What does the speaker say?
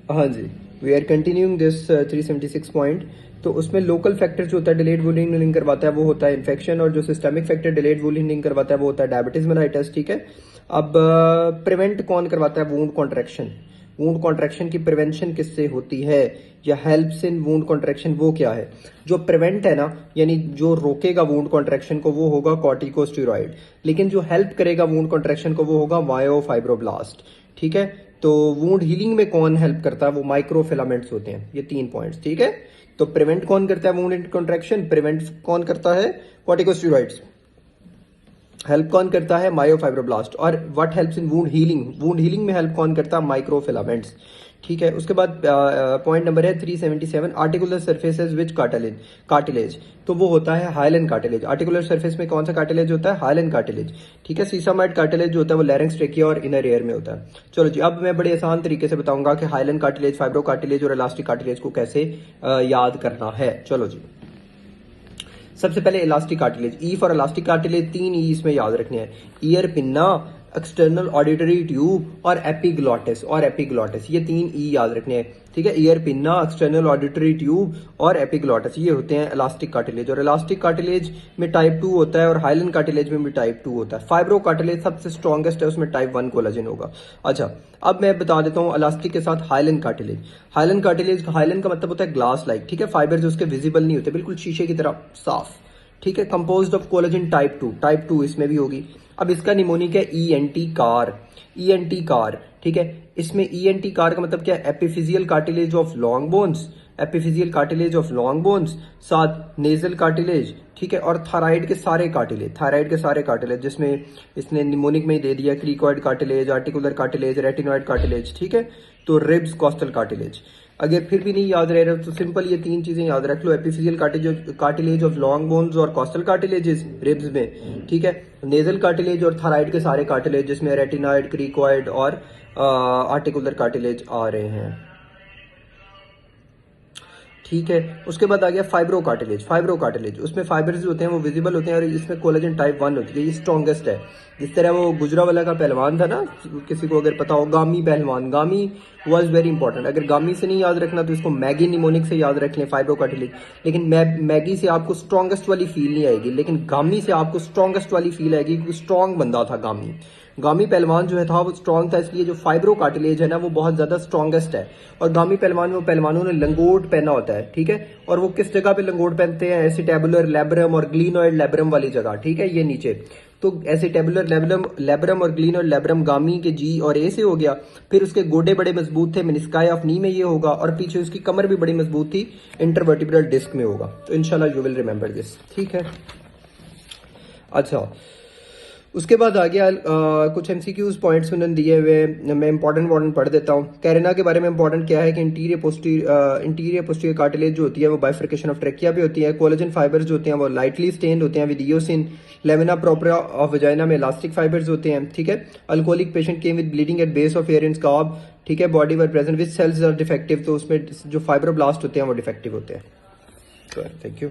हाँ जी, we are continuing this 376 point. तो उसमें लोकल फैक्टर जो होता है डिलेड वूलिंग हीलिंग करवाता है वो होता है इन्फेक्शन, और जो सिस्टमिक फैक्टर डिलेड वूलिंग हीलिंग करवाता है वो होता है डायबिटीज मेलाइटिस। ठीक है, अब प्रिवेंट कौन करवाता है? Wound contraction. वूंड कॉन्ट्रैक्शन की प्रिवेंशन किससे होती है, या हेल्प्स इन वूंड कॉन्ट्रैक्शन, वो क्या है? जो प्रिवेंट है ना, यानी जो रोकेगा वूंड कॉन्ट्रैक्शन को, वो होगा कॉर्टिकोस्टेरॉइड। लेकिन जो हेल्प करेगा वूंड कॉन्ट्रैक्शन को वो होगा मायोफाइब्रोब्लास्ट। ठीक है, तो वूंड हीलिंग में कौन हेल्प करता है? वो माइक्रोफिलामेंट्स होते हैं। ये 3 पॉइंट्स। ठीक है, तो प्रिवेंट कौन करता है वूंड कॉन्ट्रैक्शन? प्रिवेंट कौन करता है? कॉर्टिकोस्टेरॉइड्स। हेल्प कौन करता है? मायोफाइब्रोब्लास्ट। और what helps in wound healing? Wound healing में हेल्प कौन करता है? माइक्रोफिलामेंट्स। ठीक है, उसके बाद पॉइंट नंबर है 377, आर्टिकुलर सरफेसेस विच कार्टिलेज। तो वो होता है हाइलन कार्टिलेज। आर्टिकुलर सरफेस में कौन सा कार्टिलेज होता है? हाइलन कार्टिलेज। ठीक है, सीसामाइड कार्टिलेज जो होता है वो लैरिंक्स, ट्रेकिया और इनर एयर में होता है। चलो जी, अब मैं बड़े आसान तरीके से बताऊंगा कि हाइलन कार्टिलेज, फाइब्रो कार्टिलेज और इलास्टिक कार्टिलेज को कैसे याद करना है। चलो जी, सबसे पहले elastic cartilage. E for elastic cartilage, 3 ई इसमें याद रखने हैं। Ear pinna, external auditory tube और एपिग्लॉटिस। ये 3 ई याद रखने हैं। ठीक है, ear pinna, external auditory tube और एपिग्लॉटिस, ये होते हैं इलास्टिक कार्टिलेज। और इलास्टिक कार्टिलेज में टाइप 2 होता है और हाइलन कार्टिलेज में भी टाइप 2 होता है। फाइब्रो कार्टिलेज सबसे स्ट्रॉन्गेस्ट है, उसमें टाइप 1 कोलेजन होगा। अच्छा, अब मैं बता देता हूँ इलास्टिक के साथ हाइलन कार्टिलेज। हाइलन का मतलब होता है ग्लास लाइक। ठीक है, फाइबर जो उसके विजिबल नहीं होते, बिल्कुल शीशे की तरह साफ। ठीक है, composed of collagen type 2। Type 2 इसमें भी होगी। अब इसका निमोनिक है ईएनटी कार। ईएनटी कार, ठीक है, इसमें ईएनटी कार का मतलब क्या है? Epiphyseal cartilage of long bones, epiphyseal cartilage of long bones, साथ नेजल कार्टिलेज। ठीक है, और थायराइड के सारे कार्टिलेज, जिसमें इसने निमोनिक में ही दे दिया cricoid cartilage, articular cartilage, arytenoid cartilage. ठीक है, तो रिब्स, कॉस्टल कार्टिलेज। अगर फिर भी नहीं याद रह रहा तो सिंपल ये 3 चीजें याद रख लो, epiphyseal cartilage of long bones और कॉस्टल कार्टिलेजेस रिब्स में। ठीक है, नेजल कार्टिलेज और थायराइड के सारे कार्टिलेज, जिसमें रेटिनॉइड, क्रीकॉइड और आर्टिकुलर कार्टिलेज आ रहे हैं। ठीक है, उसके बाद आ गया फाइब्रो कार्टिलेज। उसमें फाइबर्स जो होते हैं वो विजिबल होते हैं और इसमें कोलेजन टाइप 1 होती है, ये स्ट्रॉन्गेस्ट है। जिस तरह वो गुजरावाला का पहलवान था ना, किसी को अगर पता हो, गामी पहलवान, गामी वाज वेरी इंपॉर्टेंट। अगर गामी से नहीं याद रखना तो इसको मैगी निमोनिक से याद रख लें, फाइब्रो कार्टिलेज। लेकिन मैगी से आपको स्ट्रॉन्गेस्ट वाली फील नहीं आएगी, लेकिन गामी से आपको स्ट्रॉन्गेस्ट वाली फील आएगी, क्योंकि स्ट्रॉन्ग बंदा था गामी। गामी पहलवान जो है था वो स्ट्रॉन्ग था, इसलिए जो फाइब्रो कार्टिलेज है ना वो बहुत ज्यादा स्ट्रॉन्गेस्ट है। और गामी पहलवान, वो पहलवानों ने लंगोट पहना होता है। ठीक है, और वो किस जगह पे लंगोट पहनते हैं? एसिटेबुलर लैब्रम और ग्लिनोइड लैब्रम वाली जगह। ठीक है, ये नीचे। तो एसिटेबुलर लैब्रम और ग्लिनोइड लैब्रम गामी के जी और ए से हो गया। फिर उसके गोडे बड़े मजबूत थे, मेनिस्काई ऑफ नी में ये होगा। और पीछे उसकी कमर भी बड़ी मजबूत थी, इंटरवर्टिब्रल डिस्क में होगा। तो इंशाल्लाह यू विल रिमेंबर दिस। ठीक है, अच्छा, उसके बाद आ गया कुछ एमसीक्यूज पॉइंट्स उन्होंने दिए हुए, मैं इंपॉर्टेंट पढ़ देता हूँ। कैरेना के बारे में इंपॉर्टेंट क्या है कि इंटीरियर पोस्टीरियर कार्टिलेज जो होती है वो बाइफर्केशन ऑफ ट्रेकिया भी होती है। कोलेजन फाइबर्स जो होते हैं वो लाइटली स्टेन्ड होते हैं with eosin. Lamina propria of vagina में इलास्टिक फाइबर्स होते हैं। ठीक है, alcoholic patient came with bleeding at base of air in scab. ठीक है, body were present with cells are defective, तो उसमें जो फाइब्रोब्लास्ट होते हैं वो डिफेक्टिव होते हैं। Thank you.